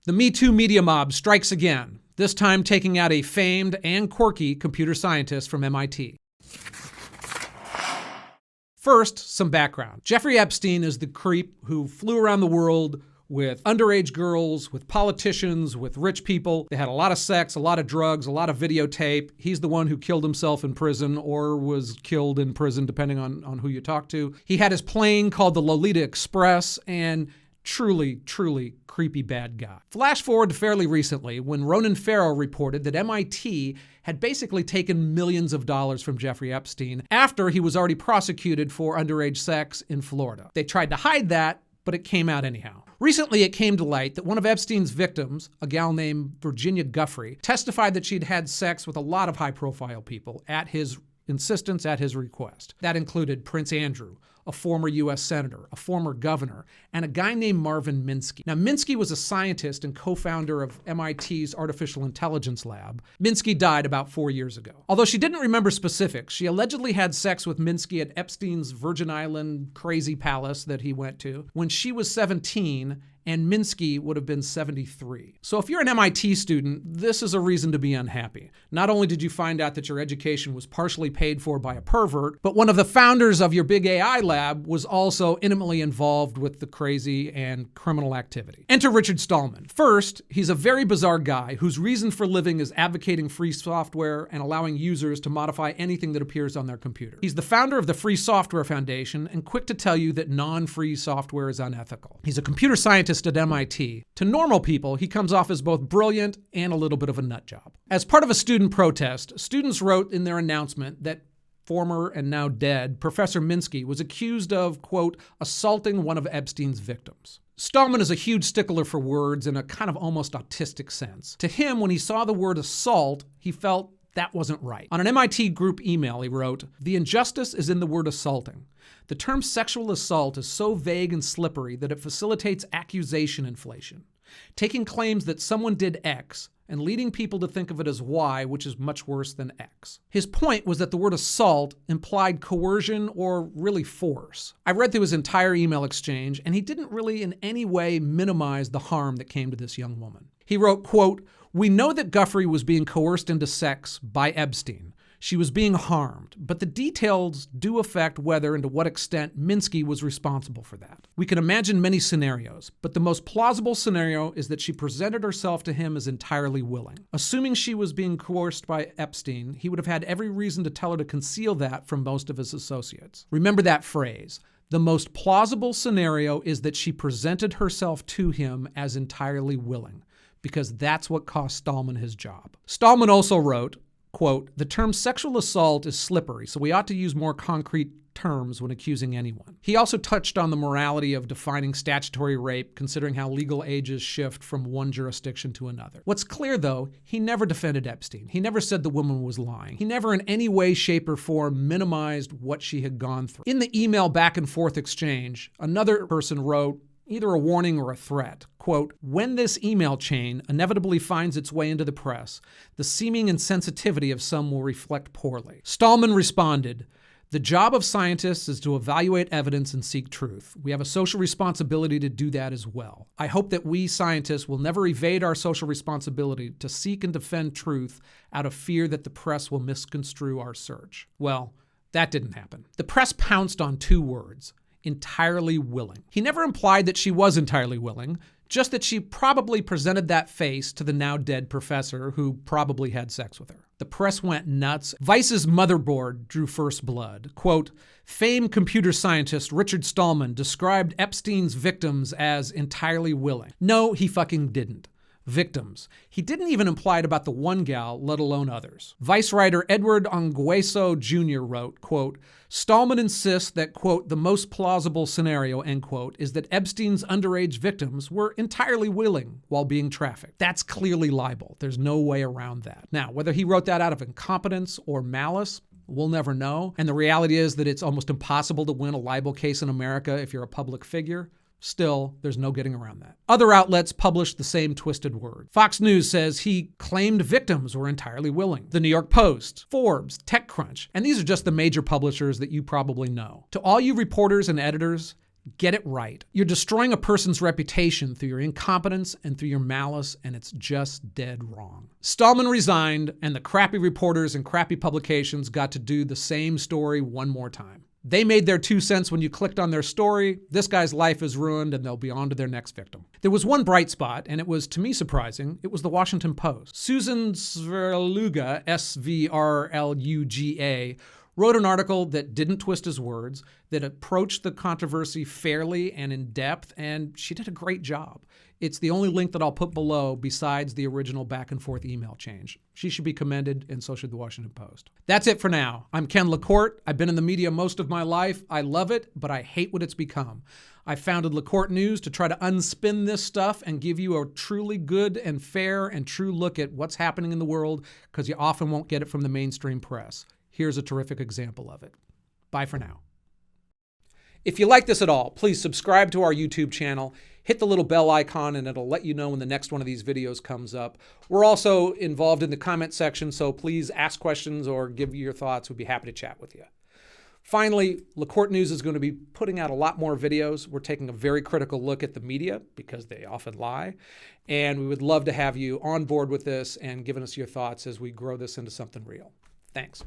The Me Too media mob strikes again, this time taking out a famed and quirky computer scientist from MIT. First, some background. Jeffrey Epstein is the creep who flew around the world with underage girls, with politicians, with rich people. They had a lot of sex, a lot of drugs, a lot of videotape. He's the one who killed himself in prison or was killed in prison, depending on who you talk to. He had his plane called the Lolita Express, and truly, truly creepy bad guy. Flash forward to fairly recently when Ronan Farrow reported that MIT had basically taken millions of dollars from Jeffrey Epstein after he was already prosecuted for underage sex in Florida. They tried to hide that, but it came out anyhow. Recently, it came to light that one of Epstein's victims, a gal named Virginia Guffrey, testified that she'd had sex with a lot of high-profile people at his insistence, at his request. That included Prince Andrew, a former U.S. senator, a former governor, and a guy named Marvin Minsky. Now, Minsky was a scientist and co-founder of MIT's Artificial Intelligence Lab. Minsky died about 4 years ago. Although she didn't remember specifics, she allegedly had sex with Minsky at Epstein's Virgin Island crazy palace that he went to when she was 17 and Minsky would have been 73. So if you're an MIT student, this is a reason to be unhappy. Not only did you find out that your education was partially paid for by a pervert, but one of the founders of your big AI lab was also intimately involved with the crazy and criminal activity. Enter Richard Stallman. First, he's a very bizarre guy whose reason for living is advocating free software and allowing users to modify anything that appears on their computer. He's the founder of the Free Software Foundation and quick to tell you that non-free software is unethical. He's a computer scientist at MIT. To normal people, he comes off as both brilliant and a little bit of a nut job. As part of a student protest, students wrote in their announcement that former and now dead Professor Minsky was accused of, quote, assaulting one of Epstein's victims. Stallman is a huge stickler for words in a kind of almost autistic sense. To him, when he saw the word assault, he felt that wasn't right. On an MIT group email, he wrote, "The injustice is in the word assaulting. The term sexual assault is so vague and slippery that it facilitates accusation inflation, taking claims that someone did X and leading people to think of it as Y, which is much worse than X." His point was that the word assault implied coercion or really force. I read through his entire email exchange, and he didn't really in any way minimize the harm that came to this young woman. He wrote, quote, "We know that Guffrey was being coerced into sex by Epstein. She was being harmed, but the details do affect whether and to what extent Minsky was responsible for that. We can imagine many scenarios, but the most plausible scenario is that she presented herself to him as entirely willing. Assuming she was being coerced by Epstein, he would have had every reason to tell her to conceal that from most of his associates. Remember that phrase. The most plausible scenario is that she presented herself to him as entirely willing, because that's what cost Stallman his job." Stallman also wrote, quote, "The term sexual assault is slippery, so we ought to use more concrete terms when accusing anyone." He also touched on the morality of defining statutory rape, considering how legal ages shift from one jurisdiction to another. What's clear, though, he never defended Epstein. He never said the woman was lying. He never in any way, shape, or form minimized what she had gone through. In the email back and forth exchange, another person wrote, either a warning or a threat, quote, "When this email chain inevitably finds its way into the press, the seeming insensitivity of some will reflect poorly." Stallman responded, "The job of scientists is to evaluate evidence and seek truth. We have a social responsibility to do that as well. I hope that we scientists will never evade our social responsibility to seek and defend truth out of fear that the press will misconstrue our search." Well, that didn't happen. The press pounced on two words: entirely willing. He never implied that she was entirely willing, just that she probably presented that face to the now dead professor who probably had sex with her. The press went nuts. Vice's motherboard drew first blood. Quote, "Famed computer scientist Richard Stallman described Epstein's victims as entirely willing." No, he fucking didn't. Victims. He didn't even imply it about the one gal, let alone others. Vice writer Edward Ongueso Jr. wrote, quote, "Stallman insists that, quote, the most plausible scenario, end quote, is that Epstein's underage victims were entirely willing while being trafficked." That's clearly libel. There's no way around that. Now, whether he wrote that out of incompetence or malice, we'll never know. And the reality is that it's almost impossible to win a libel case in America if you're a public figure. Still, there's no getting around that. Other outlets published the same twisted word. Fox News says he claimed victims were entirely willing. The New York Post, Forbes, TechCrunch, and these are just the major publishers that you probably know. To all you reporters and editors, Get it right. You're destroying a person's reputation through your incompetence and through your malice, and it's just dead wrong. Stallman resigned, and the crappy reporters and crappy publications got to do the same story one more time. They made their 2 cents when you clicked on their story. This guy's life is ruined, and they'll be on to their next victim. There was one bright spot, and it was, to me, surprising. It was the Washington Post. Susan Svrluga, S-V-R-L-U-G-A, wrote an article that didn't twist his words, that approached the controversy fairly and in depth, and she did a great job. It's the only link that I'll put below besides the original back and forth email change. She should be commended, and so should the Washington Post. That's it for now. I'm Ken LaCorte. I've been in the media most of my life. I love it, but I hate what it's become. I founded LaCorte News to try to unspin this stuff and give you a truly good and fair and true look at what's happening in the world, because you often won't get it from the mainstream press. Here's a terrific example of it. Bye for now. If you like this at all, please subscribe to our YouTube channel, hit the little bell icon, and it'll let you know when the next one of these videos comes up. We're also involved in the comment section, so please ask questions or give your thoughts. We'd be happy to chat with you. Finally, LaCorte News is going to be putting out a lot more videos. We're taking a very critical look at the media because they often lie. And we would love to have you on board with this and giving us your thoughts as we grow this into something real. Thanks.